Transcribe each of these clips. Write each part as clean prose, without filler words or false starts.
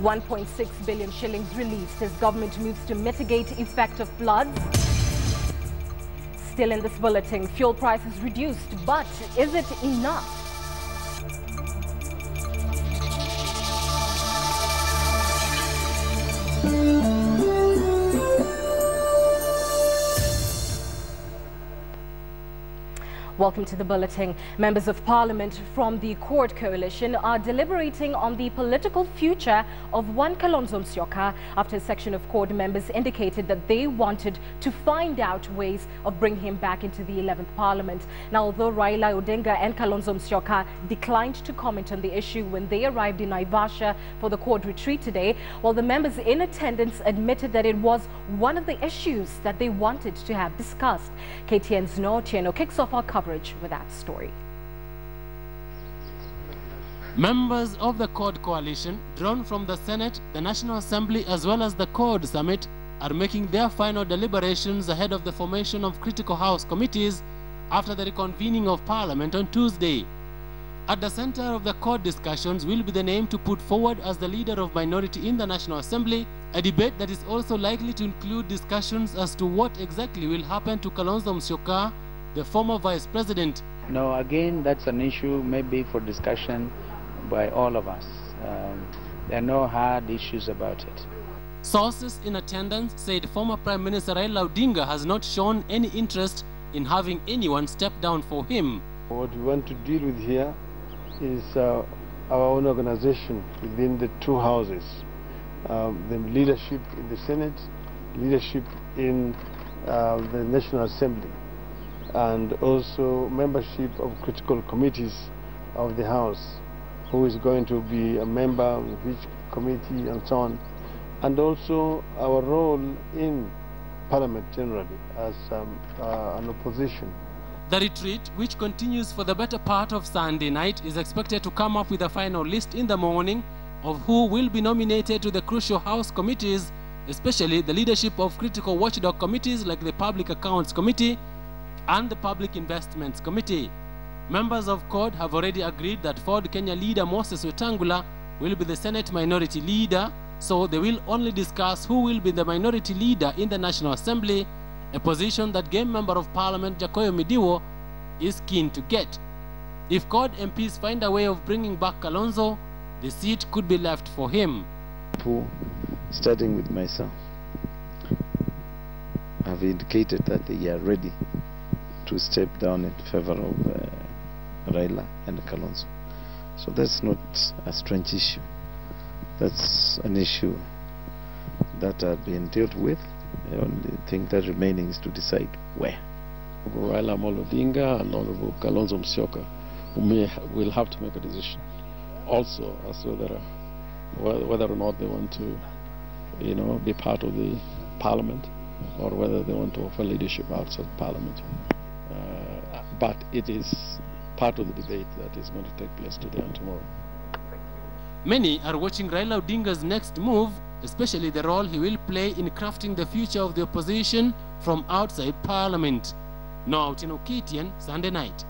1.6 billion shillings released as government moves to mitigate effect of floods. Still in this bulletin, fuel prices reduced, but is it enough? Welcome to the bulletin. Members of Parliament from the Accord Coalition are deliberating on the political future of one Kalonzo Musyoka after a section of Accord members indicated that they wanted to find out ways of bringing him back into the 11th Parliament. Now, although Raila Odinga and Kalonzo Musyoka declined to comment on the issue when they arrived in Naivasha for the Accord retreat today, while the members in attendance admitted that it was one of the issues that they wanted to have discussed. KTN's No Tieno kicks off our coverage with that story. Members of the Accord Coalition, drawn from the Senate, the National Assembly as well as the Accord Summit, are making their final deliberations ahead of the formation of critical House committees after the reconvening of Parliament on Tuesday. At the center of the Accord discussions will be the name to put forward as the leader of minority in the National Assembly, a debate that is also likely to include discussions as to what exactly will happen to Kalonzo Musyoka, the former vice president. No, again, that's an issue maybe for discussion by all of us. There are no hard issues about it. Sources in attendance said former Prime Minister Raila Odinga has not shown any interest in having anyone step down for him. What we want to deal with here is our own organization within the two houses. The leadership in the Senate, leadership in the National Assembly, and also membership of critical committees of the House, who is going to be a member of each committee and so on, and also our role in Parliament generally as an opposition. The retreat, which continues for the better part of Sunday night, is expected to come up with a final list in the morning of who will be nominated to the crucial House committees, especially the leadership of critical watchdog committees like the Public Accounts Committee and the Public Investments Committee. Members of CORD have already agreed that Ford Kenya leader Moses Wetangula will be the Senate minority leader, so they will only discuss who will be the minority leader in the National Assembly, a position that Game Member of Parliament Jacoyo Midiwo is keen to get. If CORD MPs find a way of bringing back Kalonzo, the seat could be left for him. Starting with myself, I've indicated that they are ready to step down in favor of Raila and Kalonzo. So that's not a strange issue. That's an issue that had been dealt with. The only thing that remaining is to decide where. Raila Odinga and Honorable Kalonzo Musyoka will have to make a decision also as to whether or not they want to, be part of the Parliament, or whether they want to offer leadership outside Parliament. But it is part of the debate that is going to take place today and tomorrow. Many are watching Raila Odinga's next move, especially the role he will play in crafting the future of the opposition from outside Parliament. Now, KTN Sunday night.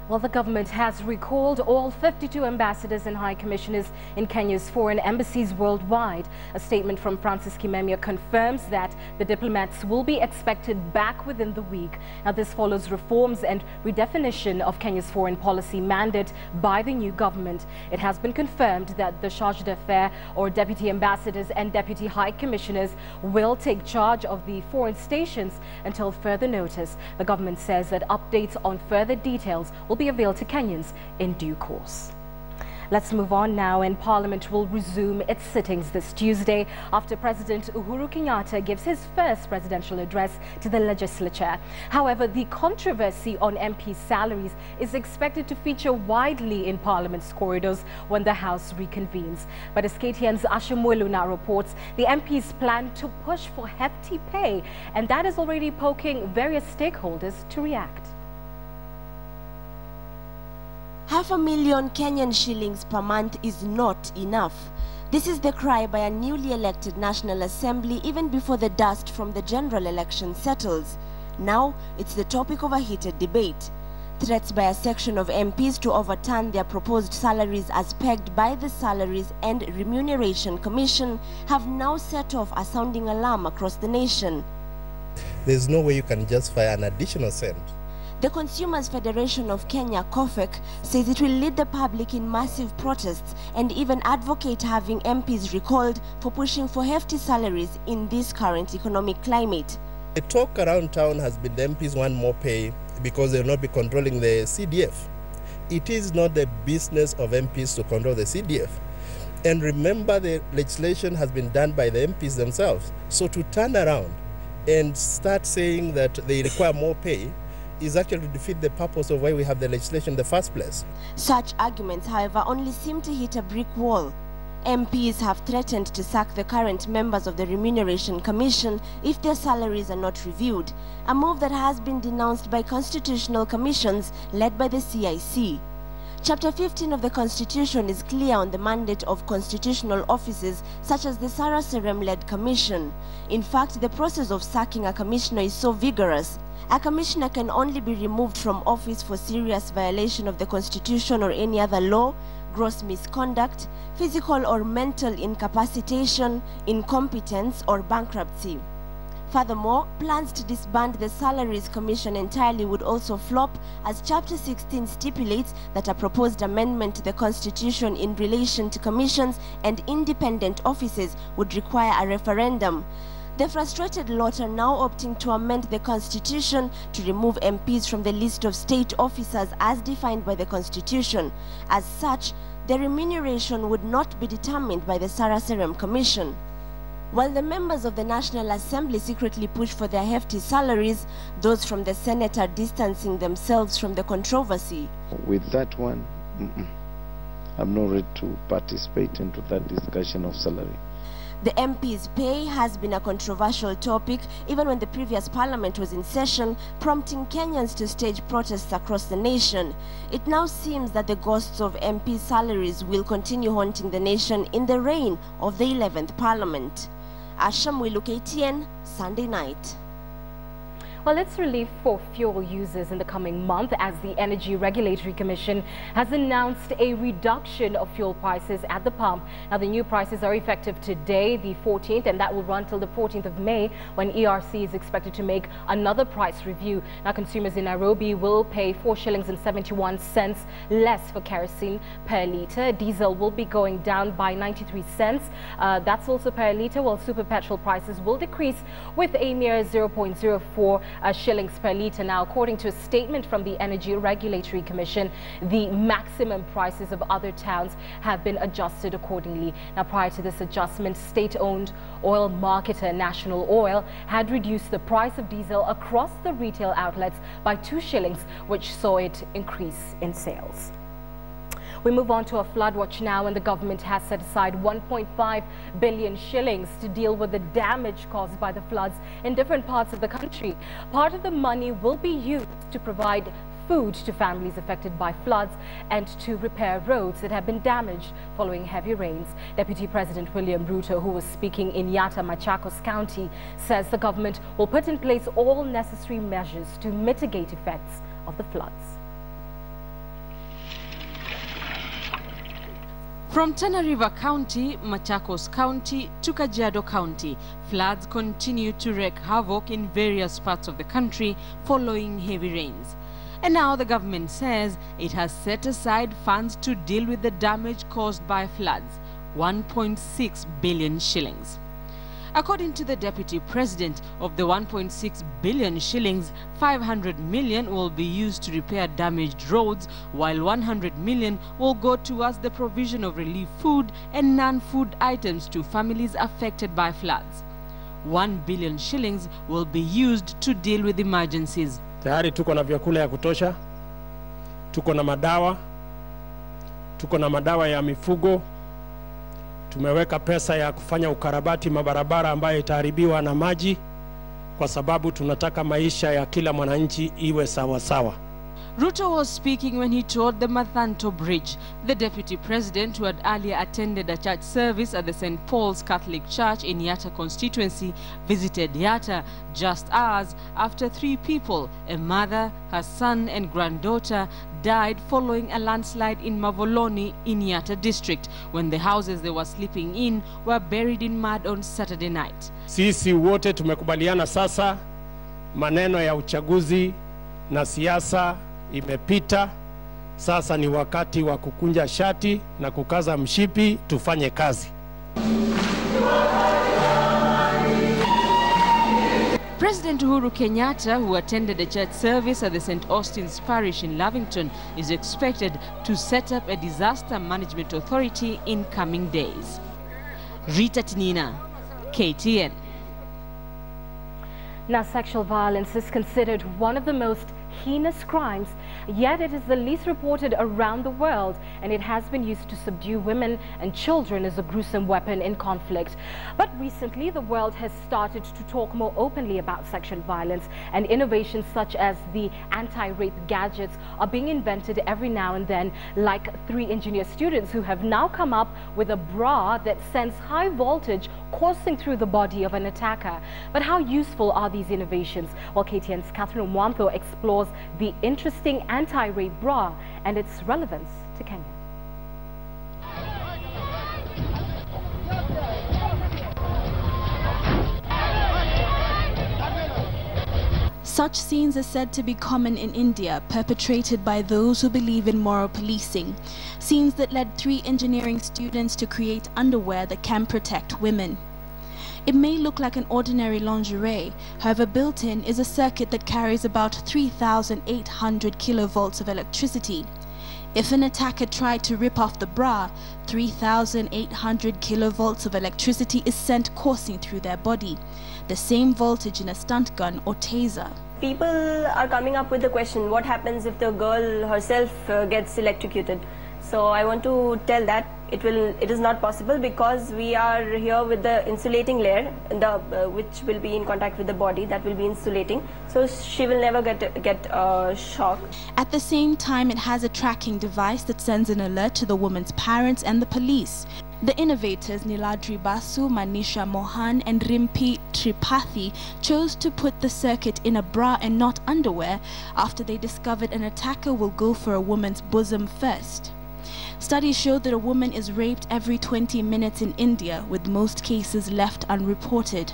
Well, the government has recalled all 52 ambassadors and high commissioners in Kenya's foreign embassies worldwide. A statement from Francis Kimemia confirms that the diplomats will be expected back within the week. Now, this follows reforms and redefinition of Kenya's foreign policy mandate by the new government. It has been confirmed that the charge d'affaires, or deputy ambassadors and deputy high commissioners, will take charge of the foreign stations until further notice. The government says that updates on further details will be availed to Kenyans in due course. Let's move on now, and Parliament will resume its sittings this Tuesday after President Uhuru Kenyatta gives his first presidential address to the legislature. However, the controversy on MP salaries is expected to feature widely in Parliament's corridors when the House reconvenes. But as KTN's Ashimwelu now reports, the MPs plan to push for hefty pay, and that is already poking various stakeholders to react. 500,000 Kenyan shillings per month is not enough. This is the cry by a newly elected National Assembly even before the dust from the general election settles. Now, it's the topic of a heated debate. Threats by a section of MPs to overturn their proposed salaries as pegged by the Salaries and Remuneration Commission have now set off a sounding alarm across the nation. There's no way you can justify an additional cent. The Consumers Federation of Kenya, COFEC, says it will lead the public in massive protests and even advocate having MPs recalled for pushing for hefty salaries in this current economic climate. The talk around town has been the MPs want more pay because they will not be controlling the CDF. It is not the business of MPs to control the CDF. And remember, the legislation has been done by the MPs themselves. So to turn around and start saying that they require more pay is actually to defeat the purpose of why we have the legislation in the first place. Such arguments, however, only seem to hit a brick wall. MPs have threatened to sack the current members of the Remuneration Commission if their salaries are not reviewed, a move that has been denounced by constitutional commissions led by the CIC. Chapter 15 of the Constitution is clear on the mandate of constitutional offices such as the Sarah Serem-led commission. In fact, the process of sacking a commissioner is so vigorous. A commissioner can only be removed from office for serious violation of the Constitution or any other law, gross misconduct, physical or mental incapacitation, incompetence, or bankruptcy. Furthermore, plans to disband the Salaries Commission entirely would also flop, as Chapter 16 stipulates that a proposed amendment to the Constitution in relation to commissions and independent offices would require a referendum. The frustrated lot are now opting to amend the Constitution to remove MPs from the list of state officers as defined by the Constitution. As such, their remuneration would not be determined by the Sarah Serem Commission. While the members of the National Assembly secretly push for their hefty salaries, those from the Senate are distancing themselves from the controversy. With that one, I'm not ready to participate into that discussion of salary. The MP's pay has been a controversial topic even when the previous parliament was in session, prompting Kenyans to stage protests across the nation. It now seems that the ghosts of MP salaries will continue haunting the nation in the reign of the 11th parliament. Asham Wilu, KTN Sunday night. Well, it's relief for fuel users in the coming month as the Energy Regulatory Commission has announced a reduction of fuel prices at the pump. Now, the new prices are effective today, the 14th, and that will run till the 14th of May, when ERC is expected to make another price review. Now, consumers in Nairobi will pay 4 shillings and 71 cents less for kerosene per litre. Diesel will be going down by 93 cents. That's also per litre, while super petrol prices will decrease with a mere 0.04 shillings per litre. Now, according to a statement from the Energy Regulatory Commission, the maximum prices of other towns have been adjusted accordingly. Now, prior to this adjustment, state-owned oil marketer National Oil had reduced the price of diesel across the retail outlets by 2 shillings, which saw it increase in sales. We move on to a flood watch now, and the government has set aside 1.5 billion shillings to deal with the damage caused by the floods in different parts of the country. Part of the money will be used to provide food to families affected by floods and to repair roads that have been damaged following heavy rains. Deputy President William Ruto, who was speaking in Yatta, Machakos County, says the government will put in place all necessary measures to mitigate effects of the floods. From Tana River County, Machakos County to Kajiado County, floods continue to wreak havoc in various parts of the country following heavy rains. And now the government says it has set aside funds to deal with the damage caused by floods, 1.6 billion shillings. According to the Deputy President, of the 1.6 billion shillings, 500 million will be used to repair damaged roads, while 100 million will go towards the provision of relief food and non-food items to families affected by floods. 1 billion shillings will be used to deal with emergencies. Tayari tuko na vyakula ya kutosha, tuko na madawa ya mifugo. Tumeweka pesa ya kufanya ukarabati mabarabara ambayo itaharibiwa na maji, kwa sababu tunataka maisha ya kila mwananchi iwe sawa sawa. Ruto was speaking when he toured the Mathanto Bridge. The deputy president, who had earlier attended a church service at the St. Paul's Catholic Church in Yatta constituency, visited Yatta just hours after 3 people, a mother, her son and granddaughter, died following a landslide in Mavoloni in Yatta district when the houses they were sleeping in were buried in mud on Saturday night. Sisi wote tumekubaliana sasa maneno ya uchaguzi na siasa imepita. Sasa ni wakati wa kukunja shati na kukaza mshipi tufanye kazi. President Uhuru Kenyatta, who attended a church service at the St. Austin's Parish in Lavington, is expected to set up a disaster management authority in coming days. Rita Tinina, KTN. Now, sexual violence is considered one of the most heinous crimes, yet it is the least reported around the world, and it has been used to subdue women and children as a gruesome weapon in conflict. But recently, the world has started to talk more openly about sexual violence, and innovations such as the anti-rape gadgets are being invented every now and then, like 3 engineer students who have now come up with a bra that sends high voltage coursing through the body of an attacker. But how useful are these innovations? Well, KTN's Catherine Mwantho explores the interesting anti-rape bra and its relevance to Kenya. Such scenes are said to be common in India, perpetrated by those who believe in moral policing. Scenes that led 3 engineering students to create underwear that can protect women. It may look like an ordinary lingerie, however built in is a circuit that carries about 3,800 kilovolts of electricity. If an attacker tried to rip off the bra, 3,800 kilovolts of electricity is sent coursing through their body, the same voltage in a stunt gun or taser. People are coming up with the question, what happens if the girl herself gets electrocuted? So I want to tell that it is not possible, because we are here with the insulating layer, which will be in contact with the body, that will be insulating, so she will never get shock. At the same time, it has a tracking device that sends an alert to the woman's parents and the police. The innovators Niladri Basu, Manisha Mohan and Rimpi Tripathi chose to put the circuit in a bra and not underwear after they discovered an attacker will go for a woman's bosom first. Studies show that a woman is raped every 20 minutes in India, with most cases left unreported.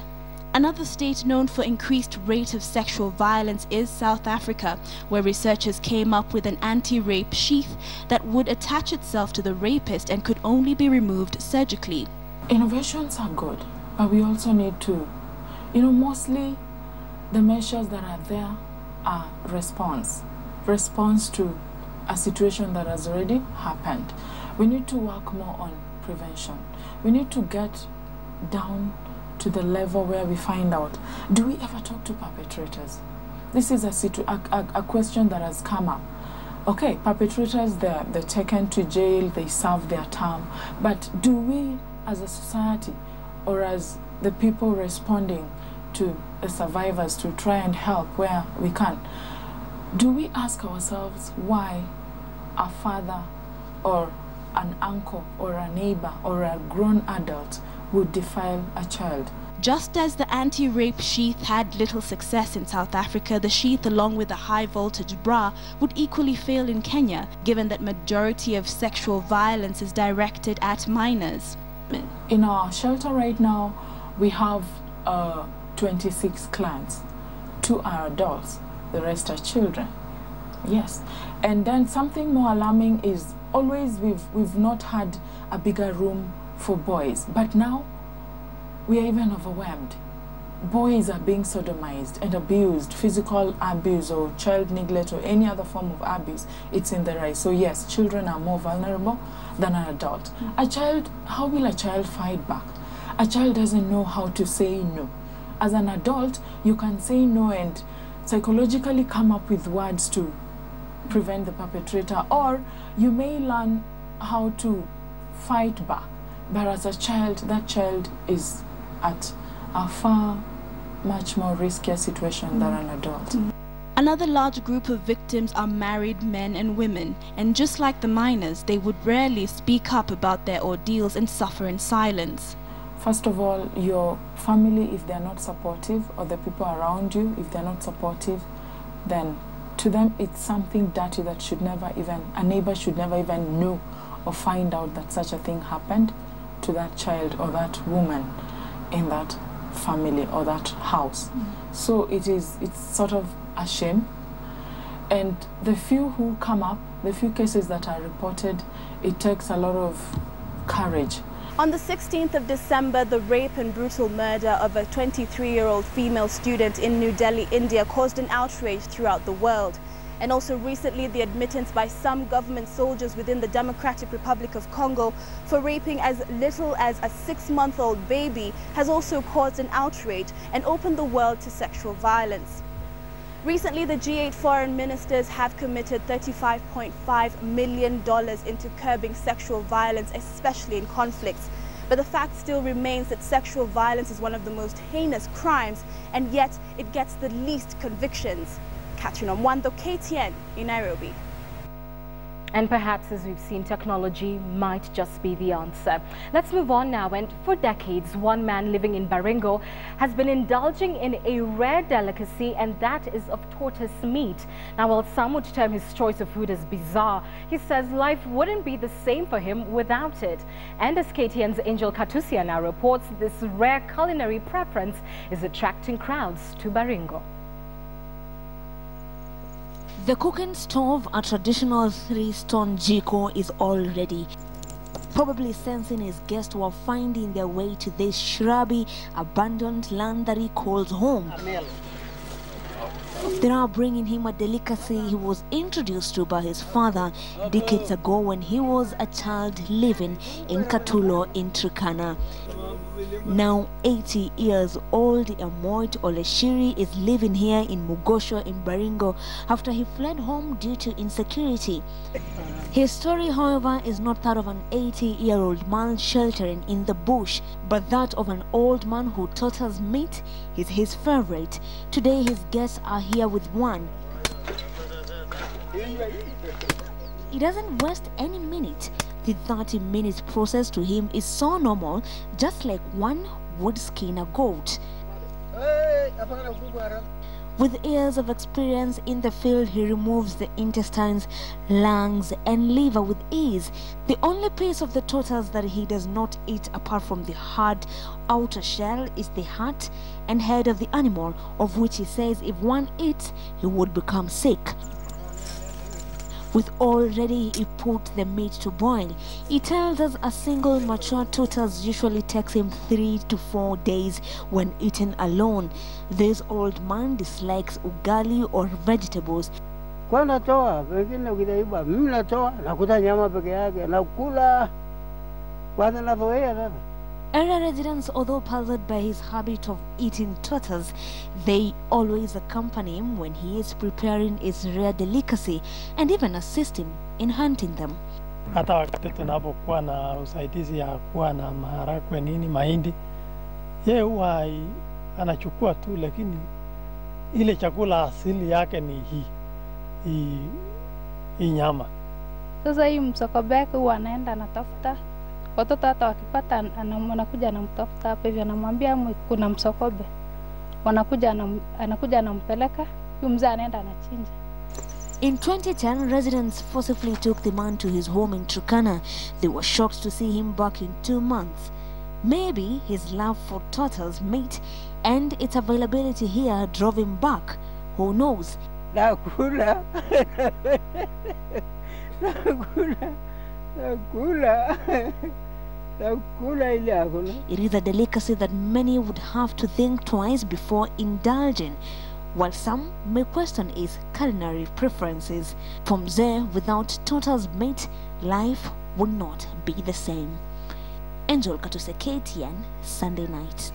Another state known for increased rate of sexual violence is South Africa, where researchers came up with an anti-rape sheath that would attach itself to the rapist and could only be removed surgically. Innovations are good, but we also need to, mostly the measures that are there are response to a situation that has already happened. We need to work more on prevention. We need to get down to the level where we find out, do we ever talk to perpetrators? This is a question that has come up. Okay, perpetrators, they're taken to jail, they serve their term, but do we as a society or as the people responding to the survivors to try and help where we can, do we ask ourselves why a father or an uncle or a neighbor or a grown adult would defile a child? Just as the anti-rape sheath had little success in South Africa, the sheath along with the high-voltage bra would equally fail in Kenya, given that majority of sexual violence is directed at minors. In our shelter right now, we have 26 clients. 2 are adults, the rest are children. Yes, and then something more alarming is always we've not had a bigger room for boys, but now we are even overwhelmed. Boys are being sodomized and abused, physical abuse or child neglect or any other form of abuse, it's in the rise. So yes, children are more vulnerable than an adult. A child, how will a child fight back? A child doesn't know how to say no. As an adult, you can say no and psychologically come up with words to prevent the perpetrator, or you may learn how to fight back. But as a child, that child is at a far much more riskier situation than an adult. Another large group of victims are married men and women, and just like the minors, they would rarely speak up about their ordeals and suffer in silence. First of all, your family, if they're not supportive, or the people around you, if they're not supportive, then to them it's something dirty that a neighbor should never even know or find out that such a thing happened to that child or that woman in that family or that house. So it's sort of a shame. And the few who come up, the few cases that are reported, it takes a lot of courage. On the 16th of December, the rape and brutal murder of a 23-year-old female student in New Delhi, India caused an outrage throughout the world. And also recently, the admittance by some government soldiers within the Democratic Republic of Congo for raping as little as a 6-month-old baby has also caused an outrage and opened the world to sexual violence. Recently, the G8 foreign ministers have committed $35.5 million into curbing sexual violence, especially in conflicts. But the fact still remains that sexual violence is one of the most heinous crimes, and yet it gets the least convictions. Catherine Omwando, KTN in Nairobi. And perhaps, as we've seen, technology might just be the answer. Let's move on now. And for decades, one man living in Baringo has been indulging in a rare delicacy, and that is of tortoise meat. Now, while some would term his choice of food as bizarre, he says life wouldn't be the same for him without it. And as KTN's Angel Katusia now reports, this rare culinary preference is attracting crowds to Baringo. The cooking stove, a traditional 3-stone jiko, is all ready. Probably sensing his guests were finding their way to this shrubby, abandoned land that he calls home. They are bringing him a delicacy he was introduced to by his father decades ago when he was a child living in Katulo in Turkana. Now 80 years old, Amoit Oleshiri is living here in Mugosho in Baringo after he fled home due to insecurity. His story, however, is not that of an 80-year-old man sheltering in the bush, but that of an old man who tortoise meat is his favorite. Today his guests are here with one. He doesn't waste any minute. The 30 minutes process to him is so normal, just like one would skin a goat. With years of experience in the field, he removes the intestines, lungs and liver with ease. The only piece of the tortoise that he does not eat apart from the hard outer shell is the heart and head of the animal, of which he says if one eats, he would become sick. With all ready, he put the meat to boil. He tells us a single mature tortoise usually takes him 3 to 4 days when eaten alone. This old man dislikes ugali or vegetables. Area residents, although puzzled by his habit of eating tortoise, they always accompany him when he is preparing his rare delicacy and even assist him in hunting them. Hata wakati tunapokuwa na usaidizi ya kuwa na maharagwe nini mahindi, yeye huwa anachukua tu, lakini ile chakula asili yake ni hii nyama. Sasa hii msokobeke huwa anaenda anatafuta. Watoto hata wakipata anakuja anamtafuta hapa hivi, anamwambia kuna msokobe. Anakuja anampeleka, huyu mzee anaenda anachinja. In 2010, residents forcibly took the man to his home in Turkana. They were shocked to see him back in 2 months. Maybe his love for tortoise meat and its availability here drove him back. Who knows? Nakula. It is a delicacy that many would have to think twice before indulging, while some may question his culinary preferences. From there, without tortoise meat, life would not be the same. Angel Katuse, KTN Sunday night.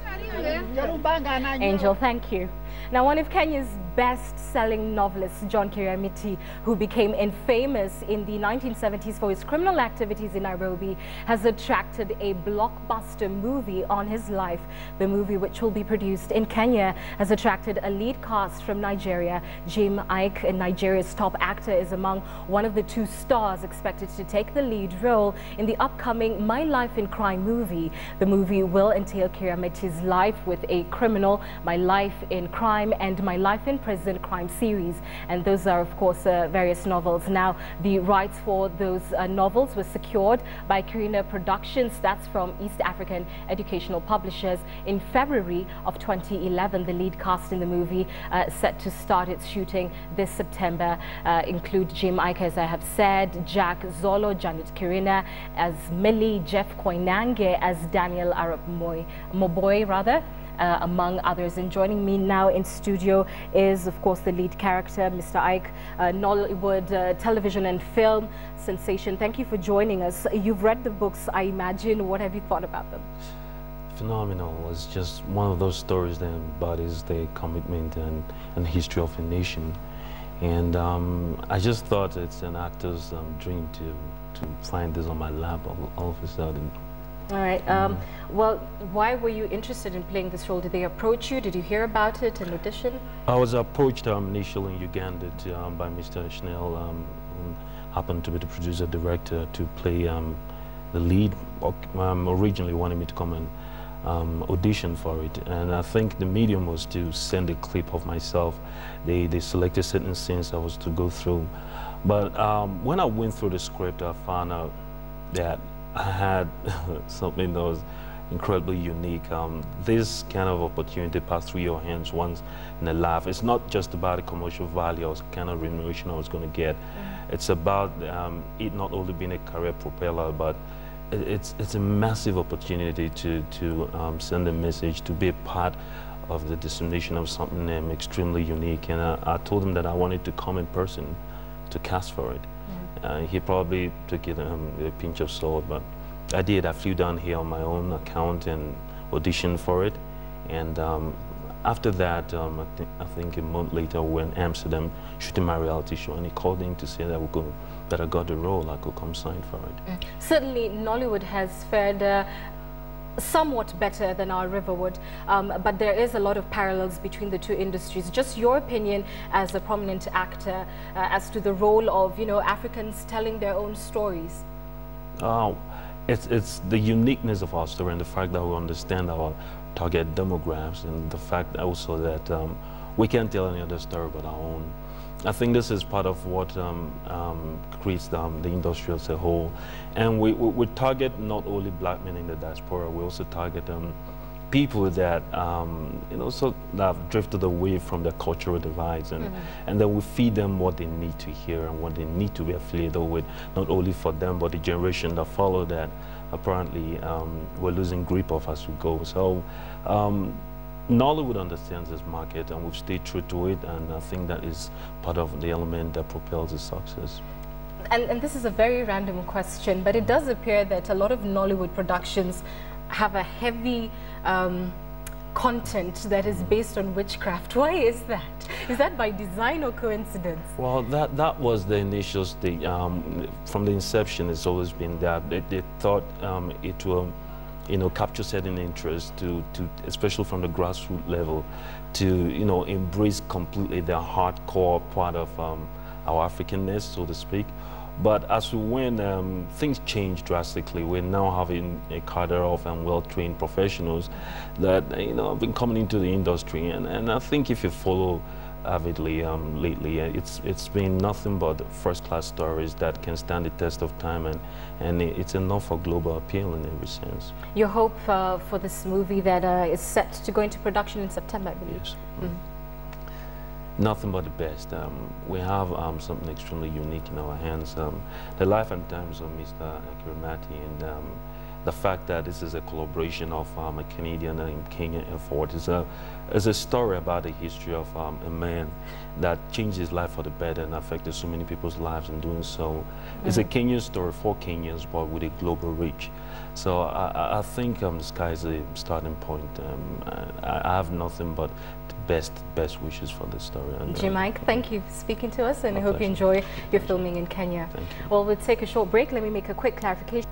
Angel, thank you. Now, one of Kenya's best-selling novelists, John Kiriamiti, who became infamous in the 1970s for his criminal activities in Nairobi, has attracted a blockbuster movie on his life. The movie, which will be produced in Kenya, has attracted a lead cast from Nigeria. Jim Ike, Nigeria's top actor, is among one of the 2 stars expected to take the lead role in the upcoming My Life in Crime movie. The movie will entail Kiriamiti's life with a criminal, My Life in Crime and My Life in Prison crime series, and those are of course various novels. Now, the rights for those novels were secured by Kirina Productions, that's from East African Educational Publishers, in February of 2011. The lead cast in the movie set to start its shooting this September include Jim Ike, as I have said, Jack Zolo, Janet Kirina as Millie, Jeff Koinange as Daniel Arab Moboy, among others. And joining me now in studio is, of course, the lead character, Mr. Ike, Nollywood television and film sensation. Thank you for joining us. You've read the books, I imagine. What have you thought about them? Phenomenal. It's just one of those stories that embodies the commitment and history of a nation. And I just thought it's an actor's dream to find this on my lap all of a sudden. All right. Well, why were you interested in playing this role? Did they approach you? Did you hear about it in audition? I was approached initially in Uganda by Mr. Schnell, who happened to be the producer-director, to play the lead. Originally wanted me to come and audition for it, and I think the medium was to send a clip of myself. They selected certain scenes I was to go through. But when I went through the script, I found out that I had something that was incredibly unique. This kind of opportunity passed through your hands once in a life. It's not just about the commercial value or kind of remuneration I was going to get. It's about it not only being a career propeller, but it's a massive opportunity to send a message, to be a part of the dissemination of something extremely unique. And I told him that I wanted to come in person to cast for it. He probably took it a pinch of salt, but I did. I flew down here on my own account and auditioned for it. And after that, I think a month later, we were in Amsterdam shooting my reality show, and he called in to say that I got the role, I could come sign for it. Certainly, Nollywood has fared somewhat better than our Riverwood, but there is a lot of parallels between the 2 industries. Just your opinion as a prominent actor as to the role of, Africans telling their own stories. It's the uniqueness of our story and the fact that we understand our target demographics, and the fact also that we can't tell any other story but our own. I think this is part of what creates the industry as a whole. And we target not only black men in the diaspora, we also target people that, that have drifted away from their cultural divides. And, and then we feed them what they need to hear and what they need to be affiliated with, not only for them, but the generation that follow that apparently we're losing grip of as we go. So Nollywood understands this market, and we've stayed true to it, and I think that is part of the element that propels its success. And this is a very random question, but it does appear that a lot of Nollywood productions have a heavy content that is based on witchcraft. Why is that? Is that by design or coincidence? Well, that was the initial stage. From the inception, it's always been that they thought it will capture certain interest to especially from the grassroots level, to embrace completely the hardcore part of our Africanness, so to speak. But as we went, things changed drastically. We're now having a cadre of well-trained professionals that have been coming into the industry, and I think if you follow avidly lately, it's been nothing but first-class stories that can stand the test of time, and it's enough for global appeal in every sense. Your hope for this movie that is set to go into production in September, I believe. Yes. Nothing but the best. We have something extremely unique in our hands. The life and times of Mr. Kiriamiti, and the fact that this is a collaboration of a Canadian and Kenyan effort is a story about the history of a man that changed his life for the better and affected so many people's lives in doing so. It's a Kenyan story for Kenyans, but with a global reach. So I think the sky is a starting point. I have nothing but best wishes for this story. And, Mike, thank you for speaking to us, and I hope pleasure. you enjoy your filming in Kenya. Thank you. Well, we'll take a short break. Let me make a quick clarification.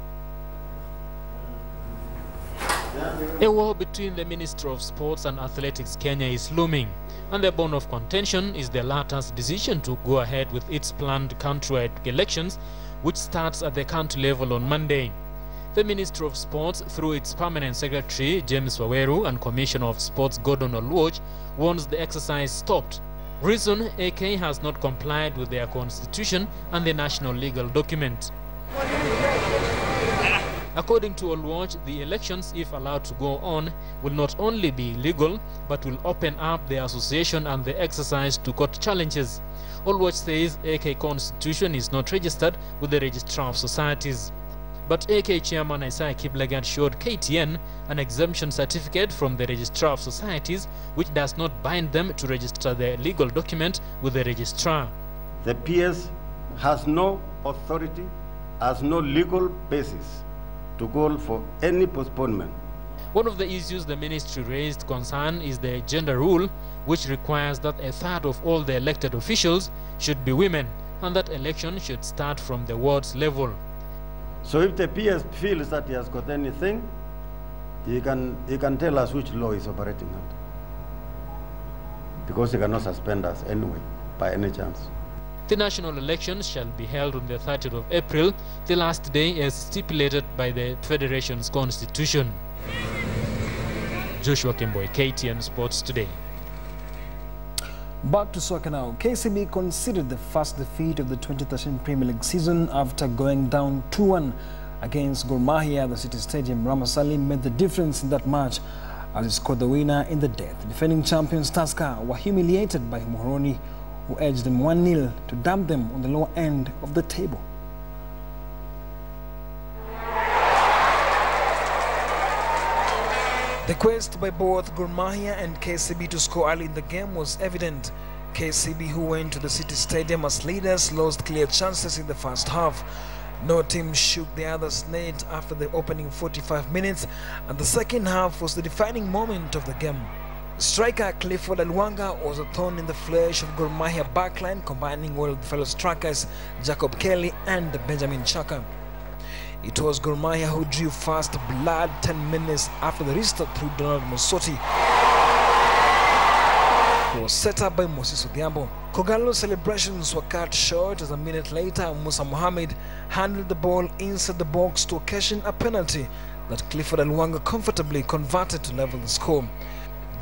A war between the Ministry of Sports and Athletics Kenya is looming, and the bone of contention is the latter's decision to go ahead with its planned countrywide elections, which starts at the county level on Monday. The Ministry of Sports, through its Permanent Secretary James Waweru and Commissioner of Sports Gordon Oluoch, wants the exercise stopped. Reason: AK has not complied with their constitution and the national legal document. According to Oluoch, the elections, if allowed to go on, will not only be legal, but will open up the association and the exercise to court challenges. Oluoch says AK constitution is not registered with the Registrar of Societies. But AK Chairman Isaiah Kiblagat showed KTN an exemption certificate from the Registrar of Societies, which does not bind them to register their legal document with the Registrar. The PS has no authority, has no legal basis to call for any postponement. One of the issues the ministry raised concern is the gender rule, which requires that a third of all the elected officials should be women, and that election should start from the wards level. So if the PS feels that he has got anything, he can tell us which law is operating under, because he cannot suspend us anyway, by any chance. The national elections shall be held on the 30th of April, the last day as stipulated by the Federation's constitution. Joshua Kemboy, KTN Sports Today. Back to soccer now. KCB conceded the first defeat of the 2013 Premier League season after going down 2-1 against Gor Mahia at the City Stadium. Ramasali made the difference in that match as he scored the winner in the death. Defending champions Tusker were humiliated by Muhoroni, who edged them 1-0 to dump them on the lower end of the table. The quest by both Gor Mahia and KCB to score early in the game was evident. KCB, who went to the City Stadium as leaders, lost clear chances in the first half. No team shook the other's net after the opening 45 minutes, and the second half was the defining moment of the game. Striker Clifford Alwanga was a thorn in the flesh of Gor Mahia backline, combining well with fellow strikers Jacob Kelly and Benjamin Chaka. It was Gor Mahia who drew first blood 10 minutes after the restart through Donald Mosoti, who was set up by Moses Odhiambo. Kogalo's celebrations were cut short as a minute later Musa Mohammed handled the ball inside the box to occasion a penalty that Clifford Alwanga comfortably converted to level the score.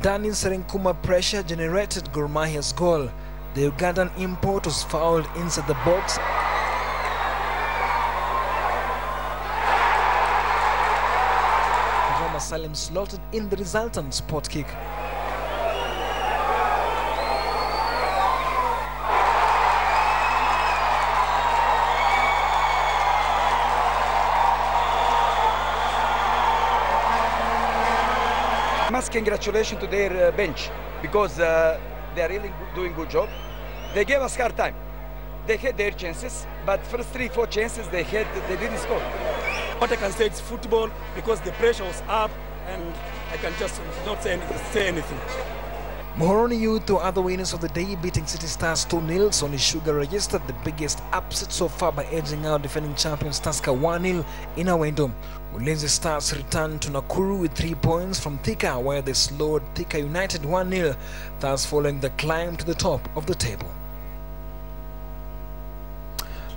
Danny Serenkuma pressure generated Gor Mahia's goal. The Ugandan import was fouled inside the box. Rama Salim slotted in the resultant spot kick. Mass congratulations to their bench, because they are really doing good job. They gave us hard time. They had their chances, but first 3-4 chances they had, they didn't score. What I can say is football, because the pressure was up, and I can just not say anything. Muhoroni Youth were other winners of the day, beating City Stars 2-0. Sony Sugar registered the biggest upset so far by edging out defending champions Tusker 1-0 in Awendo. Ulinzi Stars returned to Nakuru with 3 points from Thika, where they slowed Thika United 1-0, thus following the climb to the top of the table.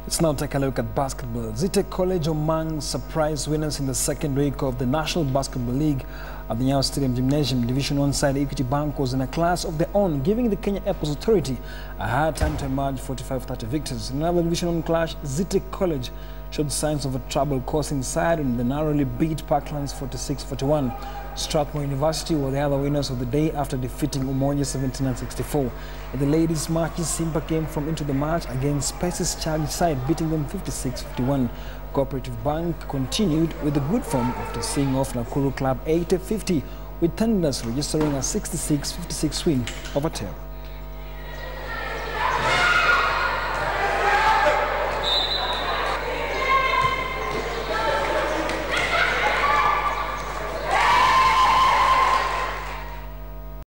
Let's now take a look at basketball. Zite College among surprise winners in the second week of the National Basketball League at the Nyayo Stadium Gymnasium. Division 1 side Equity Bank was in a class of their own, giving the Kenya Airports Authority a hard time to emerge 45-30 victors. In another Division 1 clash, Zite College showed signs of a trouble causing side and the narrowly beat Parklands 46-41. Strathmore University were the other winners of the day after defeating Umoja 79-64. In the ladies' matches, Simba came from into the match against Spice's Charge side, beating them 56-51. Cooperative Bank continued with the good form after seeing off Nakuru Club 80-50, with Thunders registering a 66-56 win over Terra.